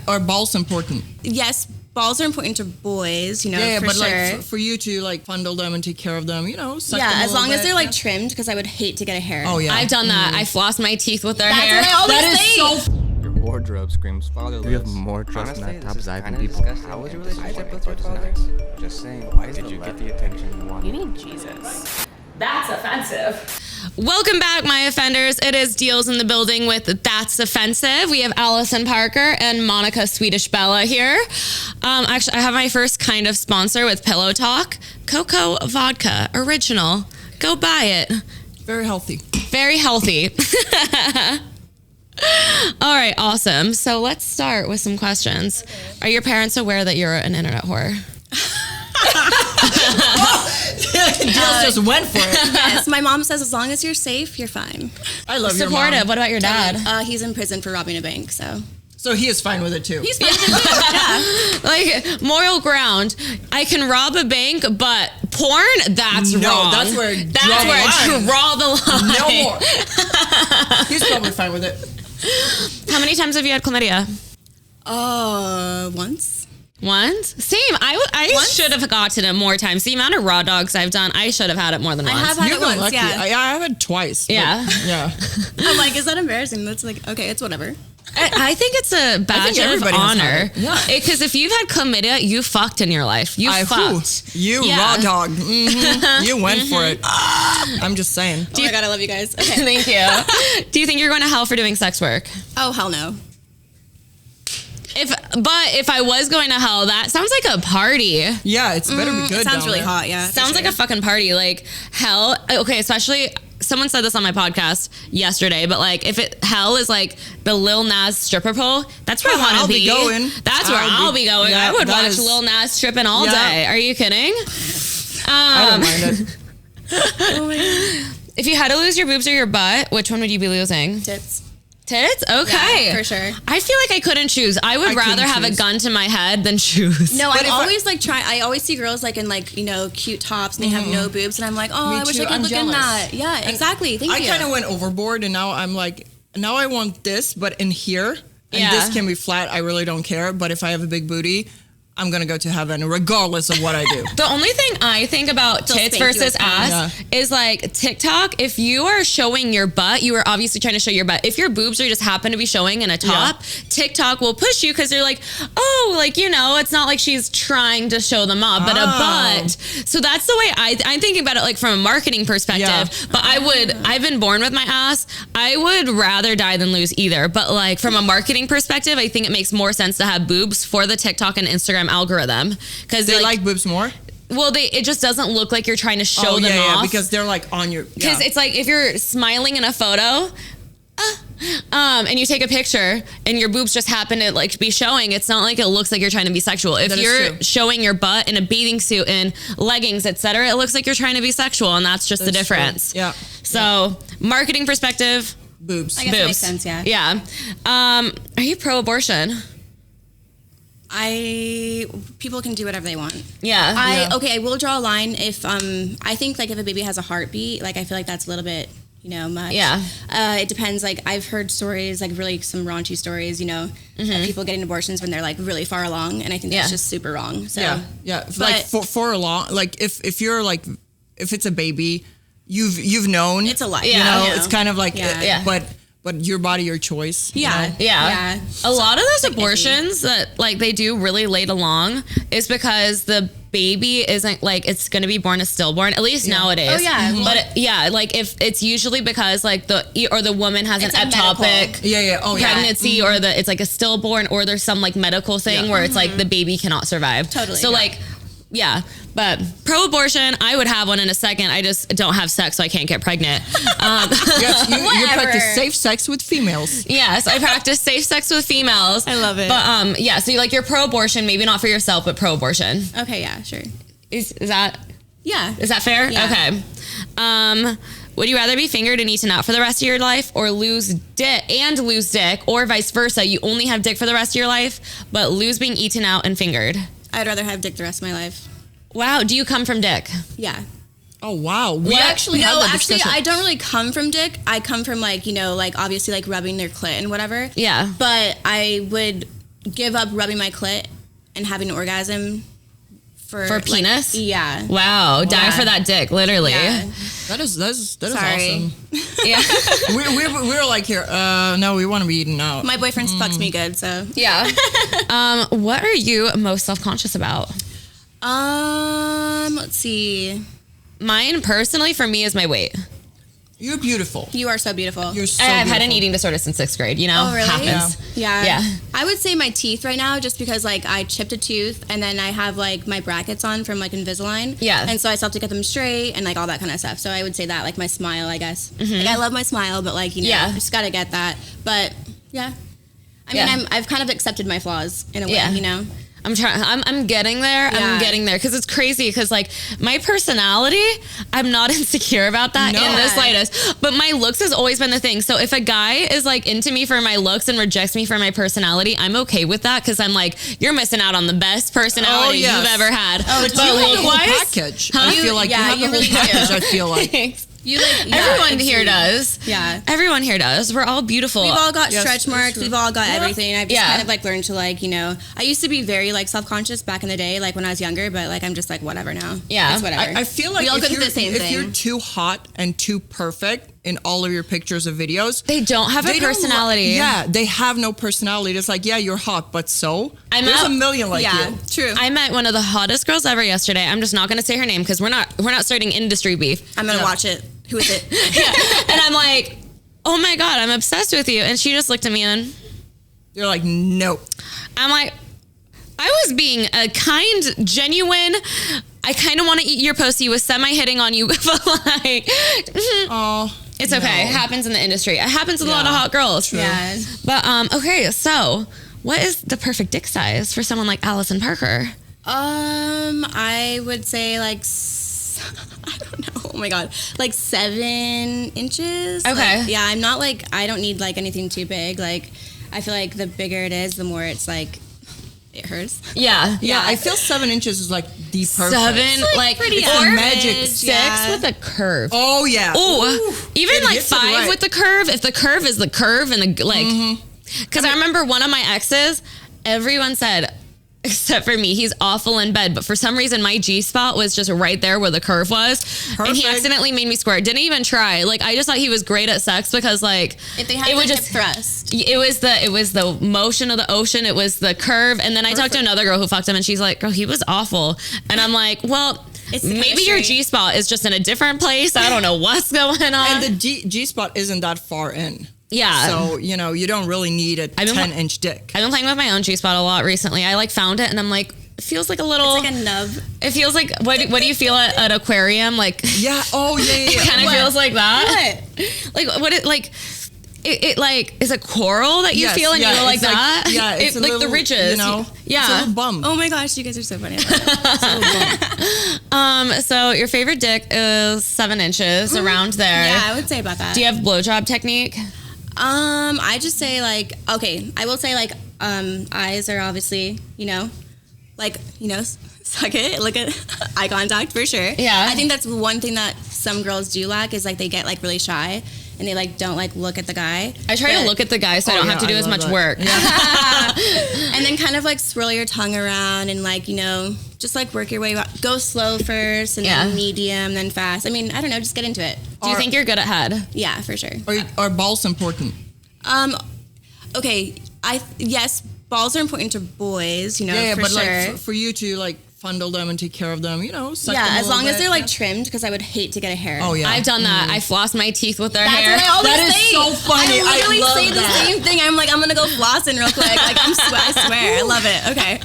are balls important? Yes, balls are important to boys, you know, Yeah, for but sure. like for you to like fondle them and take care of them, you know, suck them a as long little as they're bit, like trimmed, because I would hate to get a hair. Oh yeah, I've done that. I floss my teeth with their hair. That's what I always say. That is so. Your wardrobe screams fatherless. You have more trust in that top side than people. How was your relationship with your father? Just saying. Why did you get the attention you wanted? You need Jesus. That's offensive. Welcome back, my offenders. It is Deelz in the building with That's Offensive. We have Allison Parker and Monica Swedish Bella here. Actually, I have my first kind of sponsor with Pillow Talk. Cocoa Vodka Original. Go buy it. Very healthy. Very healthy. All right, awesome. So let's start with some questions. Okay. Are your parents aware that you're an internet whore? Deelz just went for it. Yes, my mom says as long as you're safe, you're fine. I love your Supportive. mom. What about your dad? He's in prison for robbing a bank, so. So he is fine with it too. He's fine with it too, yeah. Like, moral ground. I can rob a bank, but porn, that's wrong. That's where I draw the line. No more. He's probably fine with it. How many times have you had chlamydia? Once. Once? Same. I should have gotten it more times. The amount of raw dogs I've done, I should have had it more than once. I have had You've it been once, lucky. yeah. I have it twice. Yeah. Yeah. I'm like, is that embarrassing? That's like, okay, it's whatever. I think it's a badge of honor. Yeah. Because if you've had chlamydia, you fucked in your life. You fucked. You raw dog. Mm-hmm. You went for it. I'm just saying. Oh my God, I love you guys. Okay. Thank you. Do you think you're going to hell for doing sex work? Oh, hell no. But if I was going to hell, that sounds like a party. Yeah, it's better be good. It sounds really there. hot, yeah. Sounds like a fucking party. Like, hell, okay, especially, someone said this on my podcast yesterday, but like, if hell is like the Lil Nas stripper pole, that's where I want to be. Going. That's where I'll be going. Yeah, I would watch Lil Nas stripping all day. Are you kidding? I don't mind it. Oh my God. If you had to lose your boobs or your butt, which one would you be losing? Tits. Tits? Okay. Yeah, for sure. I feel like I couldn't choose. I would rather have a gun to my head than choose. No, I always I always see girls like in like, you know, cute tops and they have no boobs and I'm like, oh, I wish I could look in that. Yeah, exactly. Thank you. I kind of went overboard and now I'm like, now I want this, but in here, and this can be flat. I really don't care. But if I have a big booty, I'm going to go to heaven regardless of what I do. The only thing I think about tits versus ass is like TikTok. If you are showing your butt, you are obviously trying to show your butt. If your boobs are just happen to be showing in a top, TikTok will push you because they're like, oh, like, you know, it's not like she's trying to show them up, but a butt. So that's the way I'm thinking about it, like from a marketing perspective. Yeah. But I've been born with my ass. I would rather die than lose either. But like from a marketing perspective, I think it makes more sense to have boobs for the TikTok and Instagram algorithm because they like boobs more. Well, it just doesn't look like you're trying to show them off because they're like on your. Because it's like if you're smiling in a photo, and you take a picture and your boobs just happen to like be showing, it's not like it looks like you're trying to be sexual. If you're showing your butt in a bathing suit and leggings, etc., it looks like you're trying to be sexual, and that's just the difference. True. Yeah. So marketing perspective, boobs. I guess that makes sense. Yeah. Yeah. Are you pro-abortion? People can do whatever they want. Yeah. I will draw a line if I think like if a baby has a heartbeat, like I feel like that's a little bit, you know, much. Yeah. It depends. Like I've heard stories, like really some raunchy stories, you know, of people getting abortions when they're like really far along, and I think that's just super wrong. So yeah. Like for a long, like if you're like if it's a baby, you've known it's a life. You know, it's kind of like but your body, your choice. Yeah. A lot of those abortions that like they do really late along is because the baby isn't like it's going to be born a stillborn, at least nowadays. Oh yeah. But like if it's usually because like the woman has an ectopic pregnancy or it's like a stillborn or there's some like medical thing where it's like the baby cannot survive. Totally. So like but pro-abortion, I would have one in a second. I just don't have sex, so I can't get pregnant. Yes, you practice safe sex with females. Yes, I practice safe sex with females. I love it. But so you like you're pro-abortion, maybe not for yourself, but pro-abortion. Okay, yeah, sure. Is that? Yeah. Is that fair? Yeah. Okay. Would you rather be fingered and eaten out for the rest of your life, or lose dick, or vice versa? You only have dick for the rest of your life, but lose being eaten out and fingered. I'd rather have dick the rest of my life. Wow. Do you come from dick? Yeah. Oh, wow. We No, actually I don't really come from dick. I come from like, you know, like obviously like rubbing their clit and whatever. Yeah. But I would give up rubbing my clit and having an orgasm for penis? Yeah. Wow. Die for that dick, literally. Yeah. That is Sorry. awesome. Yeah. we're like here. No, we want to be eaten out. My boyfriend fucks me good, so yeah. What are you most self-conscious about? Let's see. Mine personally, for me, is my weight. You're beautiful. You are so beautiful. You're so I've had an beautiful. eating disorder since 6th grade, you know? Oh, really? Happens. Yeah. I would say my teeth right now, just because like I chipped a tooth and then I have like my brackets on from like Invisalign. Yeah. And so I still have to get them straight and like all that kind of stuff. So I would say that, like my smile, I guess. Like I love my smile, but like, you know, I just got to get that. But yeah. I mean, I've kind of accepted my flaws in a way, you know? I'm trying. I'm getting there. Yeah. I'm getting there because it's crazy. Because like my personality, I'm not insecure about that in the slightest. But my looks has always been the thing. So if a guy is like into me for my looks and rejects me for my personality, I'm okay with that because I'm like, you're missing out on the best personality you've ever had. Oh, but you have the whole package. Huh? I feel like you have the whole package. I feel like. You like everyone here does. Yeah. Everyone here does. We're all beautiful. We've all got stretch marks. We've all got everything. I've just kind of like learned to like, you know, I used to be very like self-conscious back in the day, like when I was younger, but like I'm just like whatever now. Yeah. It's whatever. I feel like we all go through the same thing. If you're too hot and too perfect in all of your pictures or videos, they don't have a personality. They have no personality. It's like, you're hot, but there's a million like you. True. I met one of the hottest girls ever yesterday. I'm just not going to say her name because we're not starting industry beef. I'm going to watch it. Who is it? And I'm like, oh my God, I'm obsessed with you. And she just looked at me and you're like, nope. I'm like, I was being a kind, genuine, I kind of want to eat your pussy with semi-hitting on you. But like, it's okay. It happens in the industry. It happens with a lot of hot girls. True. Yeah. But, okay, so what is the perfect dick size for someone like Allison Parker? I would say like, I don't know. Oh my God. Like 7 inches. Okay. Like, I'm not like, I don't need like anything too big. Like, I feel like the bigger it is, the more it's like, it hurts. Yeah. I feel 7 inches is like the perfect. 7, like pretty magic. 6 with a curve. Oh yeah. Ooh. Even like 5 with the curve. If the curve is the curve and the like, because I remember one of my exes, everyone said, except for me, he's awful in bed. But for some reason, my G-spot was just right there where the curve was. Perfect. And he accidentally made me squirt. Didn't even try. Like, I just thought he was great at sex because, like, if they had hip thrust. It was the motion of the ocean. It was the curve. And then I talked to another girl who fucked him, and she's like, "Girl, he was awful." And I'm like, well, maybe your G-spot is just in a different place. I don't know what's going on. And the G-spot isn't that far in. Yeah. So, you know, you don't really need a 10-inch dick. I've been playing with my own G-spot a lot recently. I like found it and I'm like, it feels like a little... It's like a nub. It feels like, what do you feel at an aquarium? Like... Yeah. Oh, yeah. It kind of feels like that. What? Like, what it, like... It like is a coral that you feel and you go like that. Like, yeah, it's like little, the ridges. You know, yeah. It's a little bump. Oh my gosh, you guys are so funny. So your favorite dick is 7 inches around there. Yeah, I would say about that. Do you have blowjob technique? I just say like, okay, I will say like, eyes are obviously, you know, like, you know, suck it, look at eye contact for sure. Yeah. I think that's one thing that some girls do lack is like they get like really shy and they like don't like look at the guy. I try to look at the guy so I don't have to do as much work. Yeah. And then kind of like swirl your tongue around and like, you know, just like work your way up. Go slow first and then medium, then fast. I mean, I don't know, just get into it. Do you think you're good at head? Yeah, for sure. Are balls important? Okay, yes, balls are important to boys, you know, yeah, for but sure. like for you to like fondle them and take care of them, you know, suck them as long as they're like yeah. trimmed, because I would hate to get a hair. Oh yeah, I've done that. I floss my teeth with their That's hair. What I always that say. is so funny. I literally love say that. the same thing. I'm like, I'm gonna go flossing real quick. Like I swear, I love it. Okay.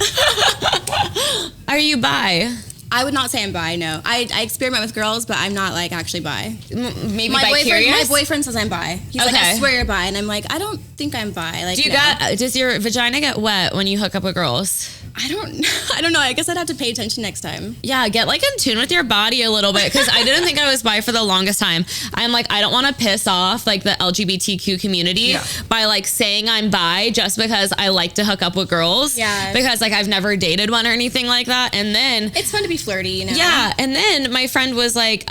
Are you bi? I would not say I'm bi. No, I experiment with girls, but I'm not like actually bi. Maybe my bi-curious? boyfriend says I'm bi. He's like, I swear you're bi, and I'm like, I don't think I'm bi. Like, does your vagina get wet when you hook up with girls? I don't know. I guess I'd have to pay attention next time. Yeah, get like in tune with your body a little bit, because I didn't think I was bi for the longest time. I'm like, I don't want to piss off like the LGBTQ community by like saying I'm bi just because I like to hook up with girls. Yeah. Because like I've never dated one or anything like that. And then it's fun to be flirty, you know? Yeah. And then my friend was like,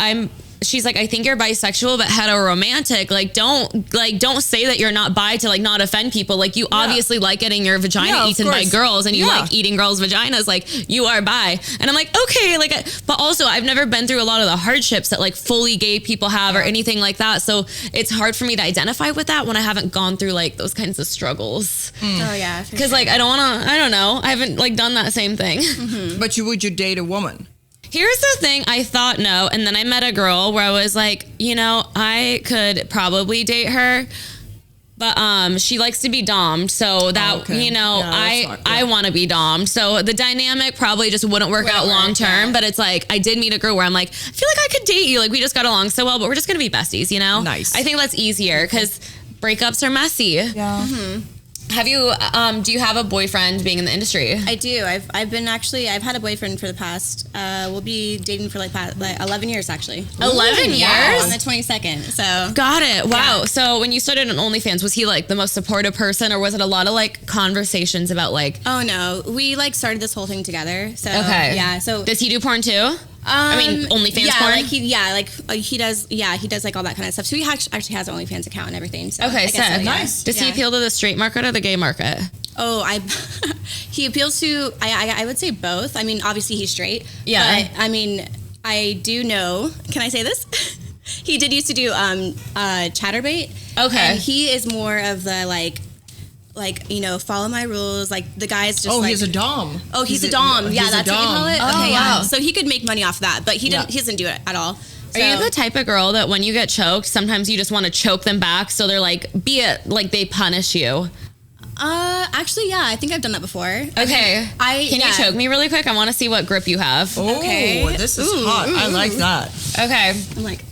she's like, I think you're bisexual, but heteroromantic. Like, don't say that you're not bi to like not offend people. Like, you obviously like getting your vagina eaten by girls, and you like eating girls' vaginas. Like, you are bi. And I'm like, okay, like, but also I've never been through a lot of the hardships that like fully gay people have or anything like that. So it's hard for me to identify with that when I haven't gone through like those kinds of struggles. Oh yeah. Because like, I don't know. I haven't like done that same thing. But would you date a woman? Here's the thing. I thought no. And then I met a girl where I was like, you know, I could probably date her. But she likes to be dommed. So that, you know, I want to be dommed. So the dynamic probably just wouldn't work out long term. But it's like, I did meet a girl where I'm like, I feel like I could date you. Like, we just got along so well, but we're just going to be besties, you know? Nice. I think that's easier because breakups are messy. Yeah. Have you, do you have a boyfriend being in the industry? I do. I've had a boyfriend for the past, we'll be dating for like 11 years actually. 11 years? On the 22nd, so. Got it. Wow. Yeah. So when you started on OnlyFans, was he like the most supportive person, or was it a lot of like conversations about like? Oh no, we like started this whole thing together. So okay. Yeah. So does he do porn too? I mean, OnlyFans porn? He does like all that kind of stuff. So he actually has an OnlyFans account and everything. So okay, so nice. Does he appeal to the straight market or the gay market? Oh, he appeals to, I would say both. I mean, obviously he's straight. Yeah. But I mean, I do know, can I say this? He did used to do Chatterbait. Okay. And he is more of the like, you know, follow my rules. Like the guy's just he's a dom. Oh, he's a dom. Yeah, that's what you call it. Oh, okay, wow. yeah. So he could make money off that, but he doesn't do it at all. So, are you the type of girl that when you get choked, sometimes you just want to choke them back so they're like, like they punish you? Actually, yeah, I think I've done that before. Okay. Can you choke me really quick? I want to see what grip you have. Oh, okay. This is hot. I like that. Okay. I'm like,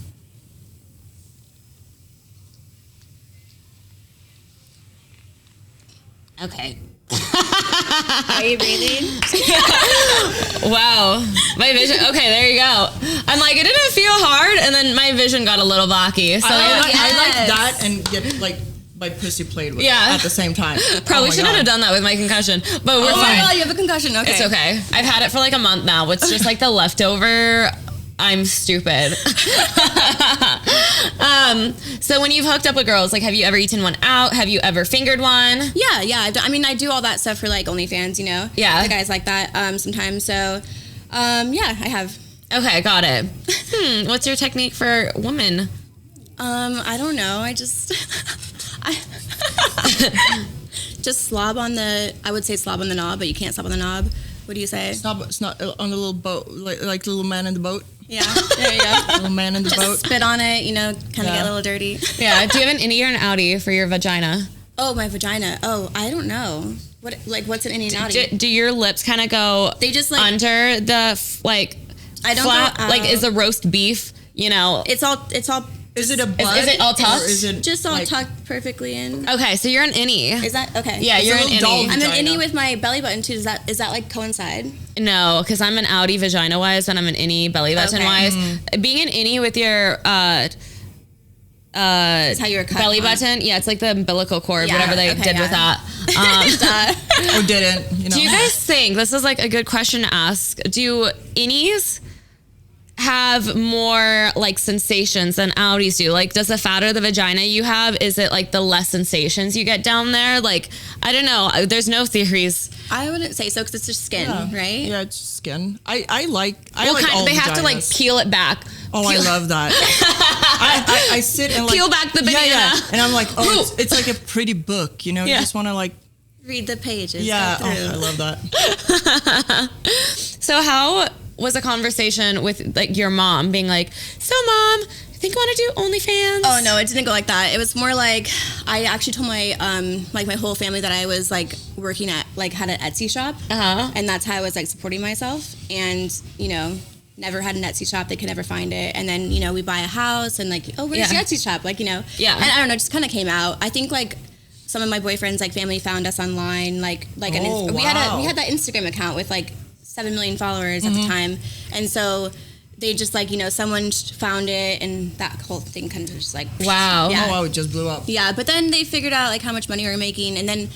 okay. Are you breathing? Wow. My vision. Okay, there you go. I'm like, it didn't feel hard, and then my vision got a little blocky. So I like that and get like my pussy played with at the same time. Probably shouldn't have done that with my concussion, but we're fine. Oh my God, you have a concussion. Okay. It's okay. I've had it for like a month now. It's just like the leftover. I'm stupid. So when you've hooked up with girls, like, have you ever eaten one out? Have you ever fingered one? Yeah. I mean, I do all that stuff for like OnlyFans, you know? Yeah. The guys like that sometimes. So, yeah, I have. Okay, got it. What's your technique for women? I don't know. I just, just slob on the, I would say slob on the knob, but you can't slob on the knob. What do you say? It's not on the little boat, like the little man in the boat. Yeah, there you go. Little man in the boat. Spit on it, you know, kind of get a little dirty. Yeah. Do you have an innie or an outie for your vagina? Oh, my vagina. Oh, I don't know. What's an innie and outie? Do your lips kind of go? They just like under the like. I don't flat, go out. like, is the roast beef? You know, It's all. Is it a bud? Is it all tucked? Or is it Just all like, tucked perfectly in. Okay, so you're an innie. Is that okay? Yeah, you're an innie. I'm an innie with my belly button too. Does that like coincide? No, because I'm an outie vagina wise and I'm an innie belly button wise. Being an innie with your That's how you're cut belly on. button, it's like the umbilical cord, Yeah, whatever they okay, did with that. or didn't? You know. Do you guys think this is like a good question to ask? Do innies have more like sensations than outies do? Like, does the fatter the vagina you have, is it like the less sensations you get down there? Like, I don't know. There's no theories. I wouldn't say so because it's just skin, right? Yeah, it's skin. I like They all have to like vaginas. peel it back. Oh, I love that. I sit and like Peel back the banana. Yeah. And I'm like, it's like a pretty book, you know. You just want to like Read the pages. Yeah, go through. I love that. So how was a conversation with like your mom being like, so mom, I think I want to do OnlyFans? Oh no, it didn't go like that. It was more like I actually told my like my whole family that I was like working at like had an Etsy shop, and that's how I was like supporting myself. And you know, never had an Etsy shop. They could never find it. And then you know, we buy a house and like, oh, where's your Etsy shop? Like you know, Yeah. And I don't know, it just kind of came out. I think like some of my boyfriends like family found us online. Like we had that Instagram account with like 7 million followers at the time, and so they just like, you know, someone found it and that whole thing kind of just like, wow. Yeah. Oh, it just blew up. Yeah, but then they figured out like how much money we were making, and then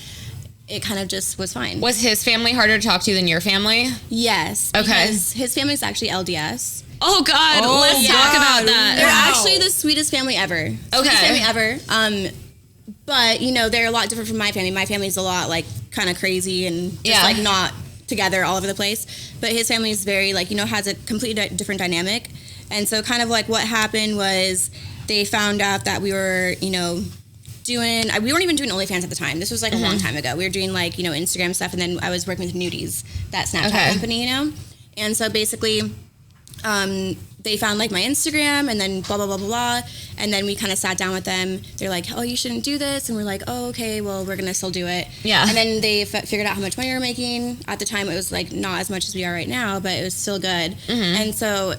it kind of just was fine. Was his family harder to talk to than your family? Yes. Okay. Because his family's actually LDS. Oh God, let's talk about that. They're actually the sweetest family ever. Sweetest family ever. But you know, they're a lot different from my family. My family's a lot like kind of crazy and just like not together all over the place. But his family is very like, you know, has a completely different dynamic. And so kind of like what happened was they found out that we were, you know, we weren't even doing OnlyFans at the time. This was like a long time ago. We were doing like, you know, Instagram stuff, and then I was working with Nudies, that Snapchat company, you know? And so basically, they found like my Instagram and then blah, blah, blah, blah, blah. And then we kind of sat down with them. They're like, oh, you shouldn't do this. And we're like, oh, okay, well, we're going to still do it. Yeah. And then they figured out how much money we were making. At the time, it was like not as much as we are right now, but it was still good. And so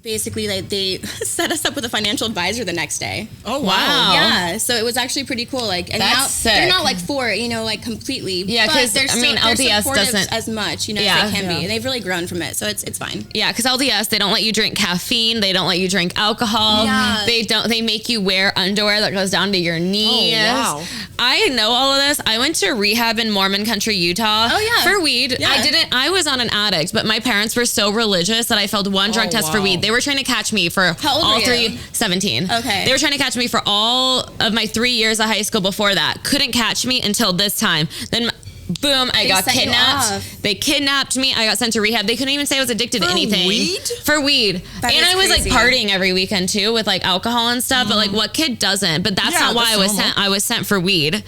basically like they set us up with a financial advisor the next day. Oh wow. Yeah, so it was actually pretty cool. Like, and that's now sick. They're not like for it, you know, like completely. Yeah, because I mean LDS doesn't as much, you know, as they can be. And they've really grown from it, so it's fine. Yeah, because LDS, they don't let you drink caffeine, they don't let you drink alcohol. Yeah. They make you wear underwear that goes down to your knees. Oh wow. I know all of this. I went to rehab in Mormon country, Utah. Oh yeah. For weed. Yeah. I was on an addict, but my parents were so religious that I failed one drug test for weed. They were trying to catch me for all 17. Okay. They were trying to catch me for all of my 3 years of high school before that. Couldn't catch me until this time. Then boom, I got kidnapped. They kidnapped me. I got sent to rehab. They couldn't even say I was addicted to anything. For weed? And I was like partying every weekend too with like alcohol and stuff, but like what kid doesn't? But that's not why I was sent. I was sent for weed.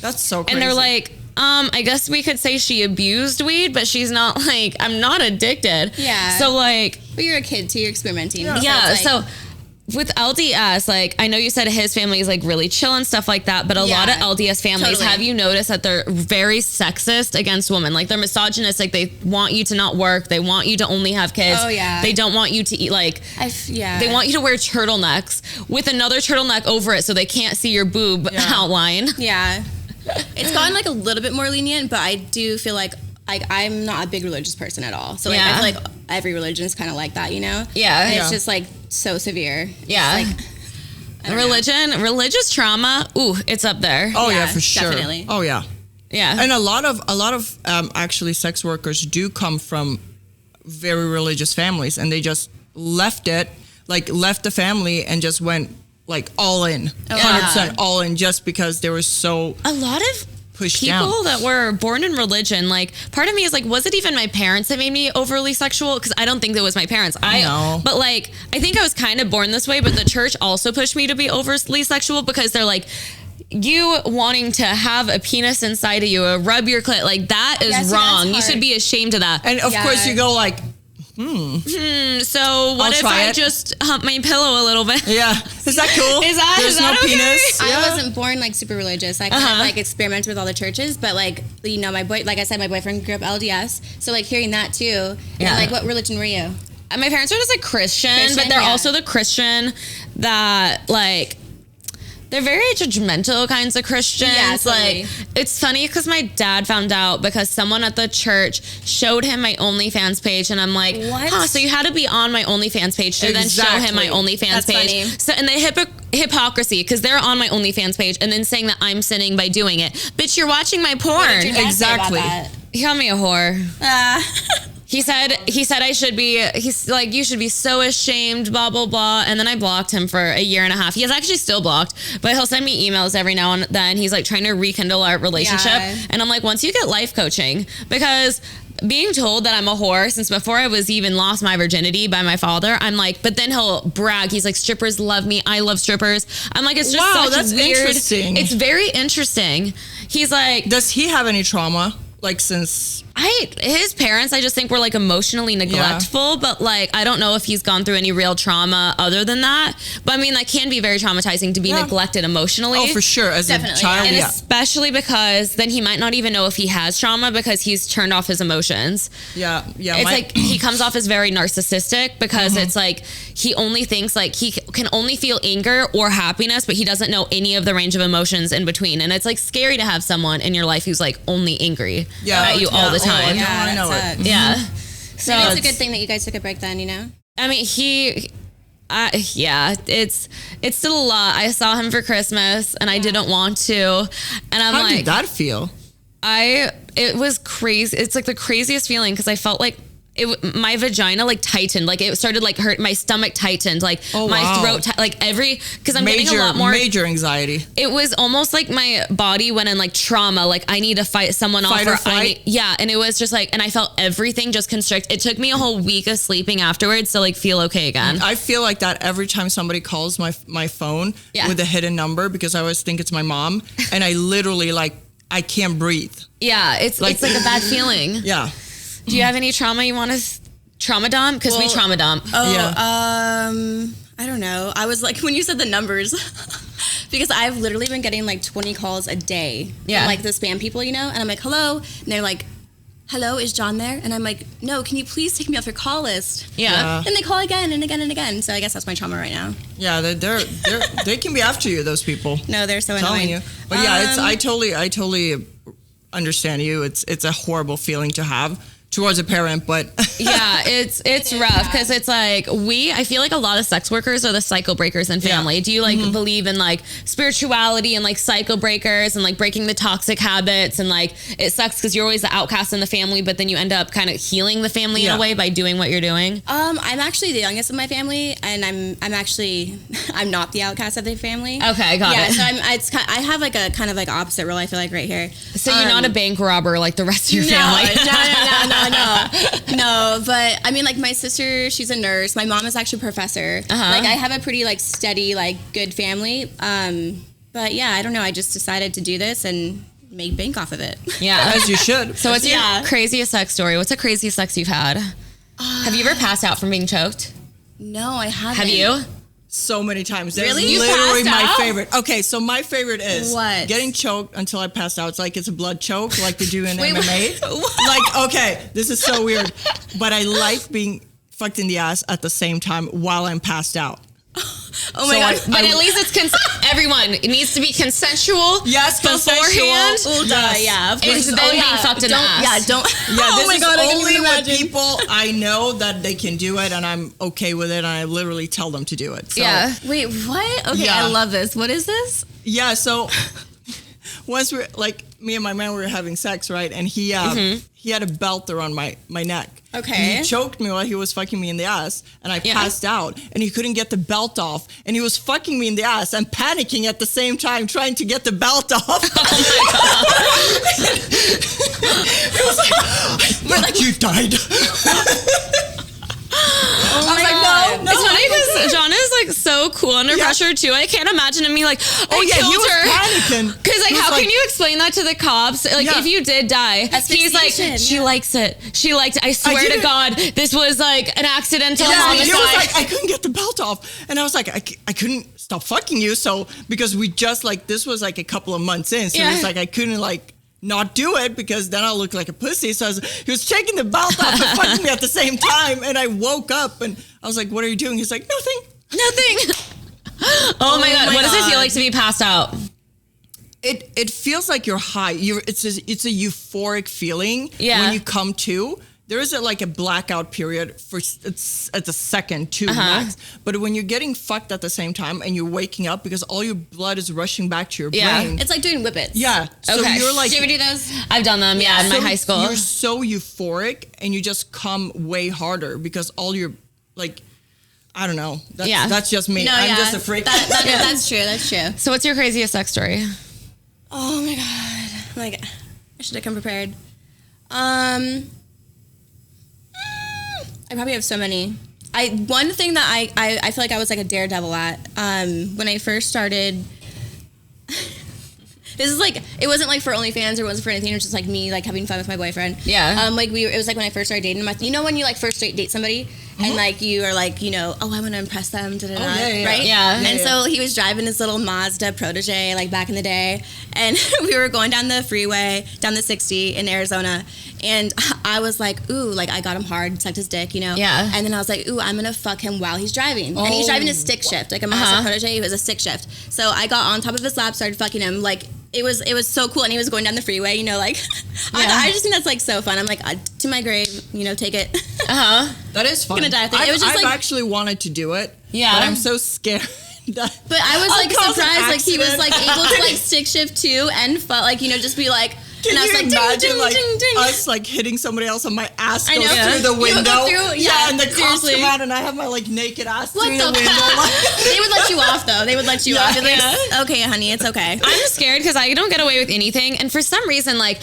That's so crazy. And they're like, I guess we could say she abused weed, but she's not like, I'm not addicted. Yeah. So like. But you're a kid too, you're experimenting. Yeah. So with LDS, like, I know you said his family is like really chill and stuff like that, but a lot of LDS families, have you noticed that they're very sexist against women? Like they're misogynistic. They want you to not work. They want you to only have kids. Oh yeah. They don't want you to eat like, they want you to wear turtlenecks with another turtleneck over it so they can't see your boob outline. Yeah. It's gotten like a little bit more lenient, but I do feel like I'm not a big religious person at all. So like I feel like every religion is kind of like that, you know? Yeah. And it's just like so severe. Yeah. Religious trauma, it's up there. Oh yeah, for sure. Definitely. Oh yeah. Yeah. And a lot of actually sex workers do come from very religious families, and they just left the family and just went like all in, 100% all in, just because they were so a lot of people that were born in religion. Like part of me is like, was it even my parents that made me overly sexual? Because I don't think that was my parents. But like I think I was kind of born this way, but the church also pushed me to be overly sexual because they're like, you wanting to have a penis inside of you, rub your clit, like that is wrong. You should be ashamed of that. And of course you go like, so what if I just hump my pillow a little bit? Yeah. Is that cool? There's no okay? penis? I wasn't born like super religious. I kind of like experimented with all the churches, but like, you know, like I said, my boyfriend grew up LDS. So like hearing that too. Yeah. And like, what religion were you? My parents were just a Christian, but they're also the Christian that like, they're very judgmental kinds of Christians. Yeah, totally. Like, it's funny because my dad found out because someone at the church showed him my OnlyFans page, and I'm like, what? So you had to be on my OnlyFans page to then show him my OnlyFans page. Funny. So, and the hypocrisy, because they're on my OnlyFans page and then saying that I'm sinning by doing it. Bitch, you're watching my porn. Exactly. He called me a whore. He said I should be, he's like, you should be so ashamed, blah, blah, blah. And then I blocked him for a year and a half. He is actually still blocked, but he'll send me emails every now and then. He's like trying to rekindle our relationship. Yeah. And I'm like, once you get life coaching, because being told that I'm a whore since before I was even lost my virginity by my father, I'm like, but then he'll brag. He's like, strippers love me. I love strippers. I'm like, it's just such weird. Interesting. It's very interesting. He's like, does he have any trauma? Like since his parents, I just think were like emotionally neglectful, but like I don't know if he's gone through any real trauma other than that. But I mean, that can be very traumatizing to be neglected emotionally. Oh, for sure, as a child, and especially because then he might not even know if he has trauma because he's turned off his emotions. Yeah. It's like he comes off as very narcissistic because it's like he only thinks like he can only feel anger or happiness, but he doesn't know any of the range of emotions in between. And it's like scary to have someone in your life who's like only angry at you all the time. I know it. Yeah. So it's a good thing that you guys took a break then, you know? I mean, it's still a lot. I saw him for Christmas and I didn't want to. And I'm How did that feel? It was crazy. It's like the craziest feeling because I felt like my vagina like tightened, like it started like hurt, my stomach tightened, like my throat, like because I'm getting a lot more major anxiety. It was almost like my body went in like trauma, like I need to fight someone off, or flight. And it was just like, and I felt everything just constrict. It took me a whole week of sleeping afterwards to like feel okay again. I feel like that every time somebody calls my phone with a hidden number, because I always think it's my mom, and I literally like I can't breathe. Yeah, it's like a bad feeling. Yeah. Do you have any trauma you want to trauma dump? Because we trauma dump. I don't know. I was like, when you said the numbers, because I've literally been getting like 20 calls a day. Yeah. Like the spam people, and I'm like, hello. And they're like, hello, is John there? And I'm like, no, can you please take me off your call list? Yeah. And they call again and again and again. So I guess that's my trauma right now. Yeah, they can be after you, those people. No, they're so telling annoying. you. But yeah, I totally understand you. It's a horrible feeling to have towards a parent, but yeah, it's rough, because it's like I feel like a lot of sex workers are the cycle breakers in family. Do you like believe in like spirituality and like cycle breakers and like breaking the toxic habits, and like it sucks because you're always the outcast in the family, but then you end up kind of healing the family in a way by doing what you're doing? I'm actually the youngest of my family, and I'm not the outcast of the family. Okay, got it. So I have like a kind of like opposite role, I feel like, right here. So you're not a bank robber like the rest of your family. No, but I mean, like my sister, she's a nurse. My mom is actually a professor. Like I have a pretty like steady, like good family. But yeah, I don't know. I just decided to do this and make bank off of it. Yeah, as you should. So what's your craziest sex story? What's the craziest sex you've had? Have you ever passed out from being choked? No, I haven't. Have you? So many times. That's really? literally my favorite. Okay, so my favorite is what? Getting choked until I passed out. It's like it's a blood choke, like they do in MMA. Like, okay, this is so weird, but I like being fucked in the ass at the same time while I'm passed out. Oh my god! But at least it's everyone. It needs to be consensual. Yes, beforehand. Yeah, of course. And then being fucked in the ass. Yeah, don't. Yeah, oh my god! Only with people I know that they can do it, and I'm okay with it, and I literally tell them to do it. So, yeah. Wait, what? Okay, I love this. What is this? Yeah. So once we're like, me and my man were having sex, right? And he had a belt around my neck. Okay. And he choked me while he was fucking me in the ass, and I passed out, and he couldn't get the belt off, and he was fucking me in the ass and panicking at the same time, trying to get the belt off. Oh my god! It was like, you died. Oh my god! No. It's funny because John is like so cool under pressure too. I can't imagine him like, he was panicking. Because like, how can you explain that to the cops? Like, if you did die, he's like, she likes it. She liked it. I swear to God, this was like an accidental homicide. He was like, I couldn't get the belt off, and I was like, I couldn't stop fucking you. So because we just like this was like a couple of months in, so it's like I couldn't like not do it because then I'll look like a pussy. So he was taking the belt off and fucking me at the same time. And I woke up and I was like, what are you doing? He's like, nothing. Oh my God. What does it feel like to be passed out? It feels like you're high. It's a euphoric feeling when you come to. There is like a blackout period for it's a second, two max. But when you're getting fucked at the same time and you're waking up because all your blood is rushing back to your brain. It's like doing whippets. Yeah. So you're like, do you ever do those? I've done them, in my high school. You're so euphoric and you just come way harder because all your like, I don't know. That's just me. I'm just a freak. That's true. That's true. So what's your craziest sex story? Oh my God. Like, I should have come prepared. I probably have so many. One thing that I feel like I was like a daredevil at when I first started. This is like, it wasn't like for OnlyFans or it wasn't for anything. It was just like me like having fun with my boyfriend. Yeah. It was like when I first started dating him. You know when you like first date somebody and like you are like, you know, I want to impress them, right? Yeah. And so he was driving his little Mazda Protege like back in the day, and we were going down the freeway, down the 60 in Arizona, and I was like, ooh, like I got him hard, sucked his dick, you know? Yeah. And then I was like, ooh, I'm gonna fuck him while he's driving. And he's driving a stick shift, like a Mazda Protege, it was a stick shift. So I got on top of his lap, started fucking him, like it was so cool, and he was going down the freeway, you know, like I just think that's like so fun. I'm like, to my grave, you know, take it. That is fun. Gonna die. It was just I've like, actually wanted to do it. Yeah. But I'm so scared. But I was like surprised, like he was like able to like stick shift too and like, you know, just be like Can and I was you like, imagine ding, like ding, ding. us like hitting somebody else and my ass goes know. through the You would window? go through- yeah, and the cops seriously. come out and I have my like naked ass What through the the window. fuck? They would let you off though. They would let you off. You're like, Yeah. okay, honey, it's okay. I'm scared because I don't get away with anything. And for some reason, like,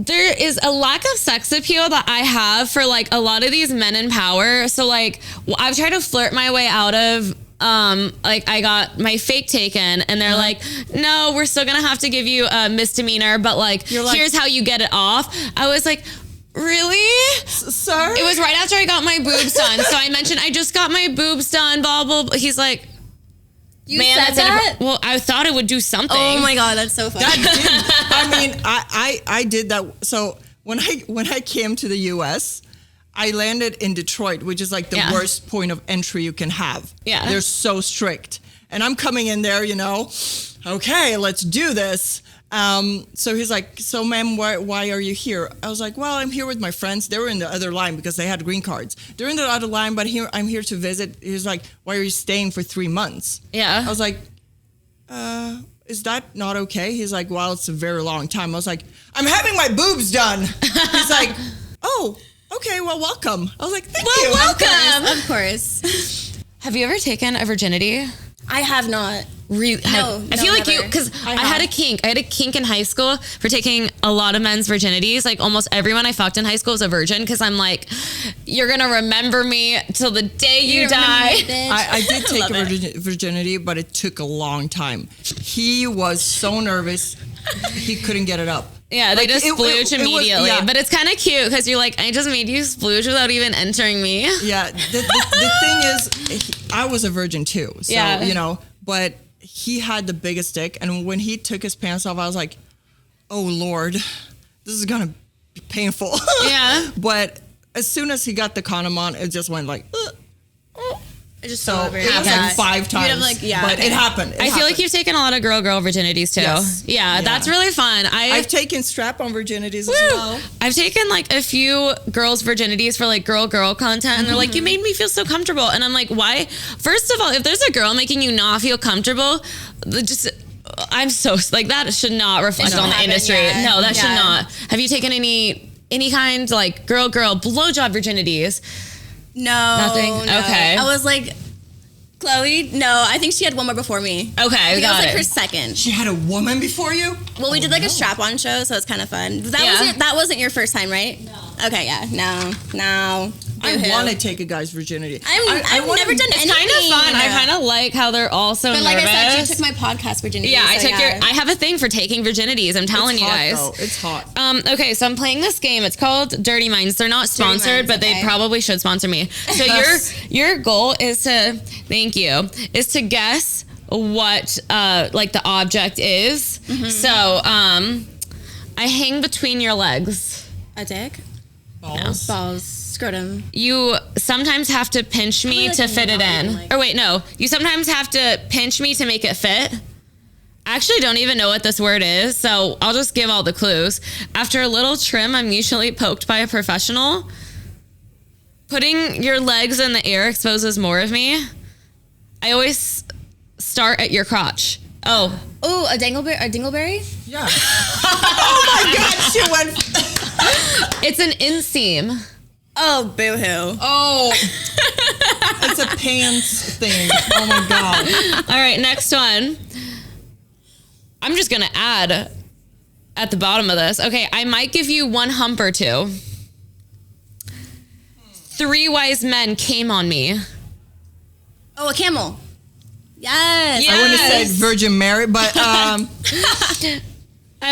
there is a lack of sex appeal that I have for like a lot of these men in power. So like I've tried to flirt my way out of like I got my fake taken and they're like, no, we're still gonna have to give you a misdemeanor, but like here's how you get it off. I was like, really? Sir? It was right after I got my boobs done. So I mentioned I just got my boobs done, blah blah blah. He's like, You said that? well, I thought it would do something. Oh my god, that's so funny. I mean, I did that. So when I came to the U.S., I landed in Detroit, which is like the worst point of entry you can have. Yeah. They're so strict. And I'm coming in there, you know, okay, let's do this. So he's like, so ma'am, why are you here? I was like, well, I'm here with my friends. They were in the other line because they had green cards. They're in the other line, but I'm here to visit. He's like, why are you staying for 3 months? Yeah. I was like, is that not okay? He's like, well, it's a very long time. I was like, I'm having my boobs done. He's like, oh, okay, well, welcome. I was like, thank you. Welcome. Of course. Have you ever taken a virginity? I have not. Really? I feel like never. because I had a kink. I had a kink in high school for taking a lot of men's virginities. Like almost everyone I fucked in high school was a virgin because I'm like, you're gonna remember me till the day you die. I did take a virginity, but it took a long time. He was so nervous, he couldn't get it up. Yeah, they just splooge immediately. Yeah. But it's kind of cute because you're like, I just made you splooge without even entering me. Yeah, the thing is, I was a virgin too. So, you know, but he had the biggest dick. And when he took his pants off, I was like, oh, Lord, this is going to be painful. Yeah. But as soon as he got the condom on, it just went like, I just so saw it was like 5 times. But it happened. I feel like you've taken a lot of girl virginities too. Yes. Yeah, that's really fun. I've taken strap-on virginities as well. I've taken like a few girls' virginities for like girl content, and they're like, you made me feel so comfortable. And I'm like, why? First of all, if there's a girl making you not feel comfortable, I'm so like that should not reflect on the industry. Yeah. No, that should not. Have you taken any kind like girl blowjob virginities? No. Nothing? No. Okay. I was like, Chloe? No, I think she had one more before me. Okay, I think got it was like it. her second. She had a woman before you? Well, we did like a strap-on show, so it's kind of fun. That wasn't your first time, right? No. Okay, yeah. No. I want to take a guy's virginity. I've never done anything. It's kind of fun. I kind of like how they're all so nervous. But like I said, she took my podcast virginity. Yeah, so I have a thing for taking virginities. I'm telling you guys. Though. It's hot. Okay, so I'm playing this game. It's called Dirty Minds. They're not sponsored, but they probably should sponsor me. So your goal is to guess what like the object is. Mm-hmm. So I hang between your legs. A dick? Balls. No. Balls. Scrotum. You sometimes have to pinch me to fit it in. Or wait, no. You sometimes have to pinch me to make it fit. I actually don't even know what this word is, so I'll just give all the clues. After a little trim, I'm usually poked by a professional. Putting your legs in the air exposes more of me. I always start at your crotch. Oh. Oh, a dingleberry? Yeah. Oh my God, she went. It's an inseam. Oh, boo-hoo. Oh. It's a pants thing. Oh my God. All right, next one. I'm just going to add at the bottom of this. Okay, I might give you one hump or two. 3 wise men came on me. Oh, a camel. Yes. I wouldn't have said Virgin Mary, but I'm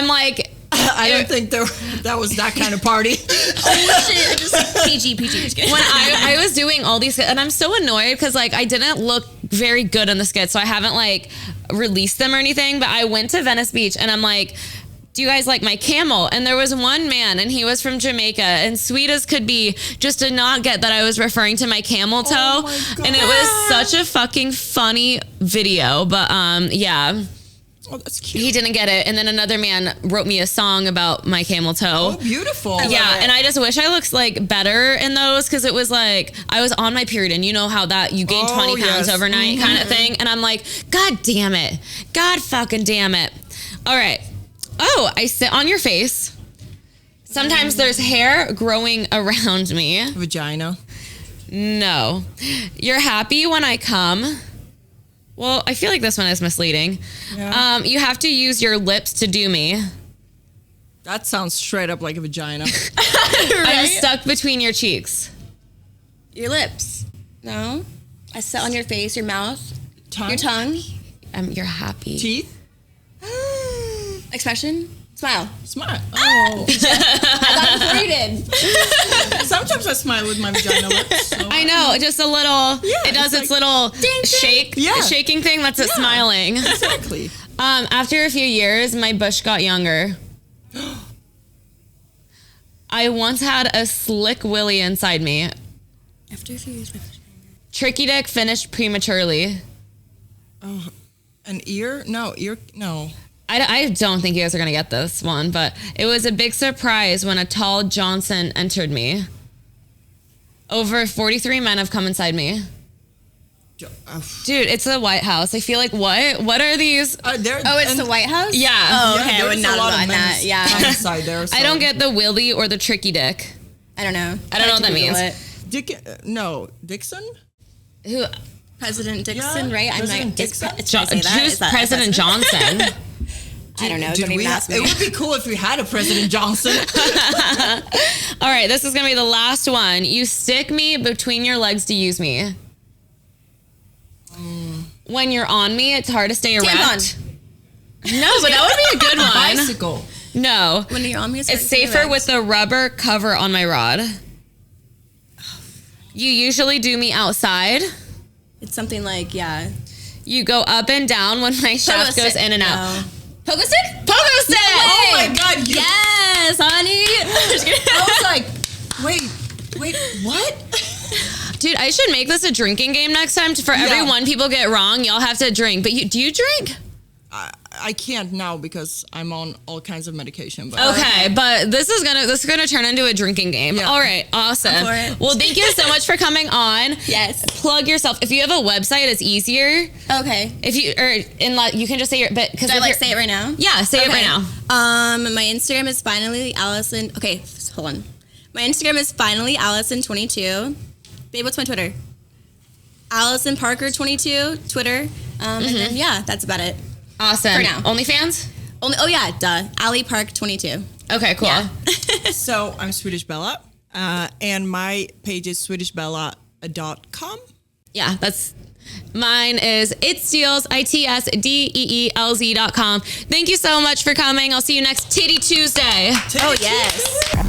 like, I don't think that was that kind of party. Oh shit! Just PG. When I was doing all these, and I'm so annoyed because like I didn't look very good in the skits, so I haven't like released them or anything. But I went to Venice Beach, and I'm like, do you guys like my camel? And there was one man, and he was from Jamaica, and sweet as could be, just did not get that I was referring to my camel toe. Oh my God. And it was such a fucking funny video. But yeah. Oh, that's cute. He didn't get it. And then another man wrote me a song about my camel toe. Oh, beautiful. Yeah, and I just wish I looked like better in those because it was like I was on my period, and you know how that you gain 20 pounds overnight kind of thing. And I'm like, God damn it. God fucking damn it. All right. Oh, I sit on your face. Sometimes there's hair growing around me. Vagina. No. You're happy when I come. Well, I feel like this one is misleading. Yeah. You have to use your lips to do me. That sounds straight up like a vagina. Right? I'm stuck between your cheeks. Your lips. No. I sit on your face, your mouth. Tongue? Your tongue. You're happy. Teeth? Expression? Smile. Smile. Oh. I got it before you did. Sometimes I smile with my vagina lips. So I know, just a little, it does its like, little shake, shaking thing. That's it smiling. Exactly. After a few years, my bush got younger. I once had a slick willy inside me. After a few years, my bush got younger. Tricky dick finished prematurely. Oh, an ear? No, ear, no. I don't think you guys are going to get this one, but it was a big surprise when a tall Johnson entered me. Over 43 men have come inside me. Dude, it's the White House. I feel like, what are these? It's the White House? Yeah. Oh, okay. I would not have gotten that. Yeah. Inside there, so. I don't get the willy or the tricky dick. I don't know. I don't know what that means. Dixon? Who? President Dixon, right? President Dixon? Who's President Johnson? I don't know. Don't even ask me. It would be cool if we had a President Johnson. All right, this is going to be the last one. You stick me between your legs to use me. When you're on me, it's hard to stay erect. No, but that would be a good one. Bicycle. No. When you're on me, it's safer with the rubber cover on my rod. You usually do me outside. It's something like, You go up and down when my shaft goes in and out. Pogo stick? Pogo stick! Oh my God. Yes, honey. I was like, wait, what? Dude, I should make this a drinking game next time. For every one people get wrong, y'all have to drink. But do you drink? I can't now because I'm on all kinds of medication. But okay, but this is gonna turn into a drinking game. Yeah. All right, awesome. Well, thank you so much for coming on. Yes. Plug yourself. If you have a website, it's easier. Okay. If you can just say but because I say it right now. Yeah, say it right now. My Instagram is finally Allison. Okay, hold on. My Instagram is finally Allison22. Babe, what's my Twitter? Allison Parker 22 Twitter. And then that's about it. Awesome. For now. OnlyFans? Allie Park 22. Okay, cool. Yeah. So I'm Swedish Bella, and my page is swedishbella.com. Yeah, mine is it's Deelz, ITSDEELZ.com. Thank you so much for coming. I'll see you next Titty Tuesday. Oh, yes.